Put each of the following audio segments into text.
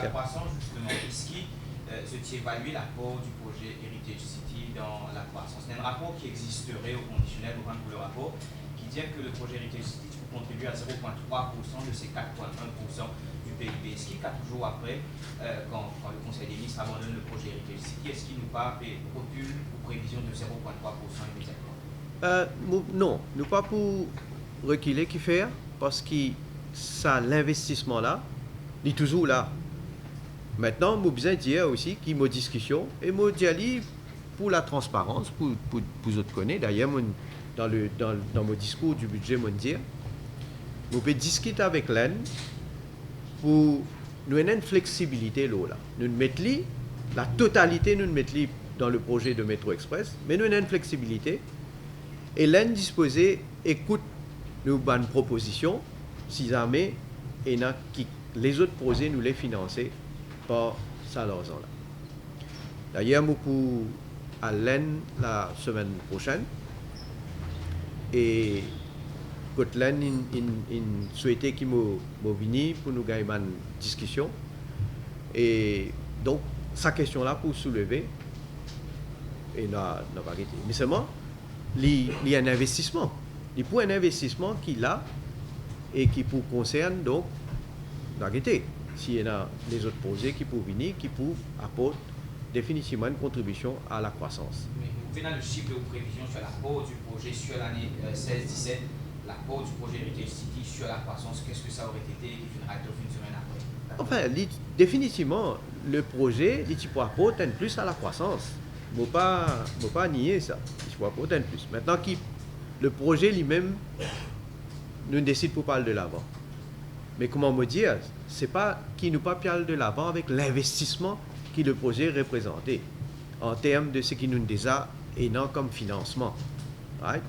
la croissance, justement, est-ce que tu évalues l'apport du projet Heritage City dans la croissance? C'est un rapport qui existerait au conditionnel, au pour le rapport, qui dit que le projet Heritage City peut contribuer à 0,3% de ces 4,1% du PIB. Est-ce qu'il 4 jours après, quand le Conseil des ministres abandonne le projet Heritage City, est-ce qu'il nous pas recule ou prévision de 0,3% immédiatement? Non, nous pas pour reculer qui faire, parce que ça, l'investissement là, il est toujours là. Maintenant, je besoin dire aussi qu'il y a une discussion, et je dis pour la transparence, pour vous connaître, d'ailleurs, dans mon discours du budget, je dis, je peux discuter avec l'AN pour nous donner une flexibilité là. Nous mettons la totalité, nous mettons dans le projet de Métro Express, mais nous avons une flexibilité. Et l'AN disposé écoute nos bonnes propositions, si jamais et les autres projets nous les financer par ça l'argent là. D'ailleurs, nous pour à l'AN la semaine prochaine et quand l'AN souhaitait qu'il me vienne pour nous gagner une discussion et donc sa question là pour soulever et n'a pas arrêté. Mais seulement il y a un investissement. Il y a un investissement qui a et qui pour concerne donc l'arrêter. S'il y a les autres projets qui peuvent venir, qui peuvent apporter définitivement une contribution à la croissance. Mais vous venez dans le chiffre de prévision sur l'apport du projet sur l'année 16-17, l'apport du projet Heritage City sur la croissance, qu'est-ce que ça aurait été qui finira une semaine après? Enfin, définitivement, le projet, il peut apporter plus à la croissance. Je ne peux pas nier ça. Il faut apporter plus. Maintenant, le projet lui-même, nous décide pour parler de l'avant. Mais comment me dire, c'est pas qu'il nous pas parle de l'avant avec l'investissement que le projet représentait en termes de ce qui nous déjà et non comme financement. Right?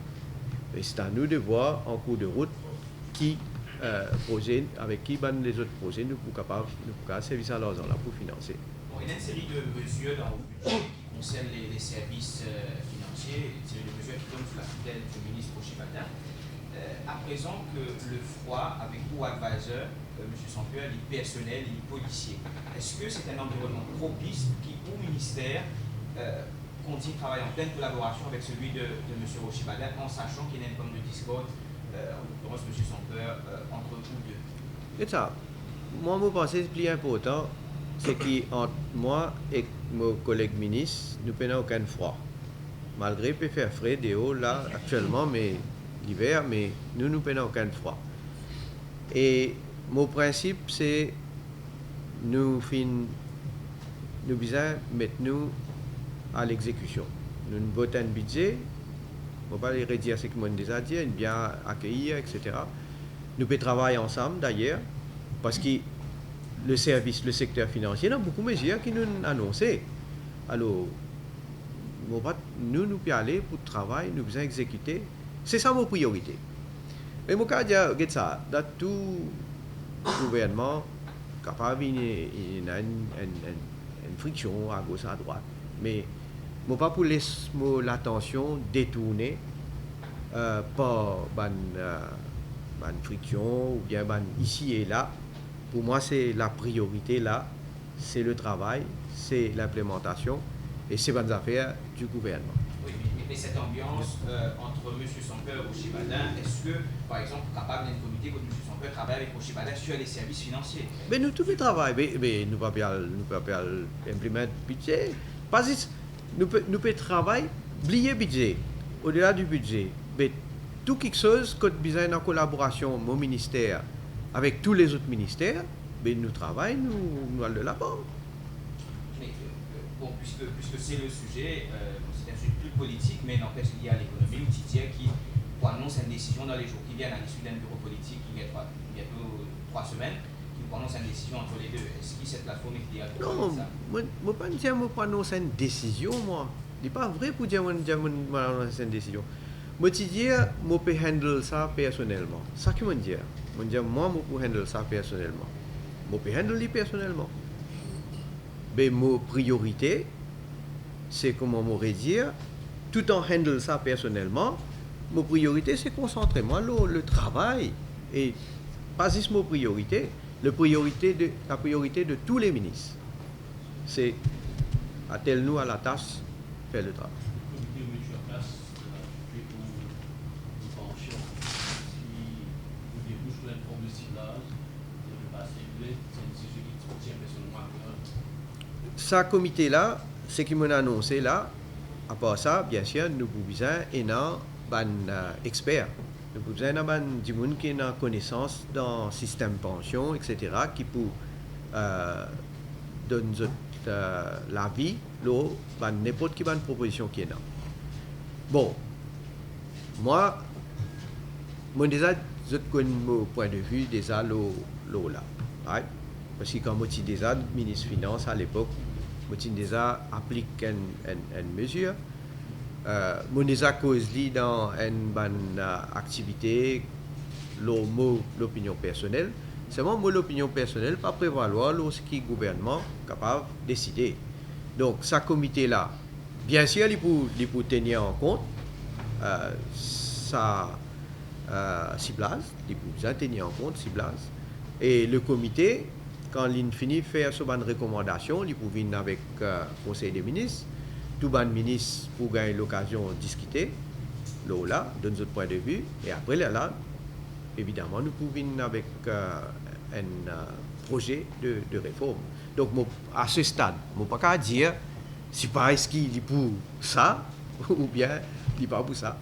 Et c'est à nous de voir en cours de route qui projet avec qui les autres projets nous sommes capables de servir à l'argent là pour financer. Bon, il y a une série de mesures dans le budget qui concernent les services financiers, une série de mesures qui tombent sous la tutelle du ministre Rochibaldin. À présent que le froid, avec pour advisor, M. Sampeur, les personnels et les policiers, est-ce que c'est un environnement propice qui, au ministère, continue de travailler en pleine collaboration avec celui de M. Rochibaldin, en sachant qu'il y a une forme de discorde, en l'occurrence M. Sampeur, entre vous deux? C'est ça. Moi, je pense que le plus important, c'est qu'entre moi et mon collègue ministre, nous n'avons aucun froid. Malgré qu'il peut faire frais dehors, là, actuellement, mais l'hiver, mais nous n'avons aucun froid. Et mon principe, c'est nous besoin mettre nous à l'exécution. Nous votons un budget, on va pas les redire ce que moi déjà dit, bien accueillir, etc. Nous pouvons travailler ensemble d'ailleurs, parce que le secteur financier, il y a beaucoup de mesures qui nous annoncent. Alors, nous pouvons aller pour le travail, nous besoin exécuter. C'est ça mon priorité. Mais mon cas, regarde ça, dans tout gouvernement, capable il y a une friction à gauche à droite. Mais je ne pas pour laisser l'attention détournée par une friction ou bien ici et là. Pour moi, c'est la priorité là, c'est le travail, c'est l'implémentation et c'est bonnes affaires du gouvernement. Oui, mais cette ambiance entre M. Sampeur et Rochibaldin, est-ce que, par exemple, capable d'un comité que M. Sampeur travaille avec Rochibaldin sur les services financiers? Mais nous tous les travail, mais nous ne pouvons pas implémenter le budget. Pas nous pouvons travailler, oublier le budget, au-delà du budget. Mais tout quelque chose que besoin en collaboration mon ministère avec tous les autres ministères, mais nous travaillons, nous allons de l'avant. Mais bon, puisque c'est le sujet, c'est un sujet plus politique, mais n'empêche lié à l'économie, Tidier qui annonce une décision dans les jours qui viennent à l'issue d'un bureau politique qui vient bientôt 3 semaines, qui prononce une décision entre les deux. Est-ce que cette plateforme est liée à non, ça? Je ne pas dire que je prononce une décision, moi. Ce n'est pas vrai pour dire que je prononce une décision. Je dis que je peux handle ça personnellement. C'est ça que je dis. Je dis moi, je peux handle ça personnellement. Je peux handle ça personnellement. Mais ma priorité, c'est comment je dire, tout en handle ça personnellement, ma priorité, c'est concentrer moi le travail. Et pas juste ma priorité, la priorité de tous les ministres, c'est attelle-nous à la tâche, faire le travail. Le comité met en place une pension qui vous débouche sur une forme de ciblage, de passer c'est ce qui tient personnellement à cœur. Ce comité-là, ce qui m'a annoncé là, à part ça, bien sûr, nous avons besoin d'un expert. Nous avons besoin d'un gens qui a connaissance dans le système pension, etc., qui peut donner l'avis, n'importe quelle proposition qui est là. Bon, moi déjà, je connais mon point de vue déjà là. Right? Parce que quand je suis déjà ministre des Finances à l'époque, je déjà appliqué une mesure. Je déjà causé dans une activité l'opinion personnelle. C'est moi l'opinion personnelle pas prévaloir ce qui le gouvernement est capable de décider. Donc, ce comité-là, bien sûr, il peut tenir en compte sa ciblage, il peut tenir en compte ciblage. Et le comité, quand il finit de faire une recommandation, il peut venir avec le Conseil des ministres. Tout le ministre pour gagner l'occasion de discuter, là, de notre point de vue. Et après, là, évidemment, nous pouvons venir avec un projet de réforme. Donc, à ce stade, je ne peux pas dire si pas est-ce qu'il est pour ça ou bien il n'est pas pour ça.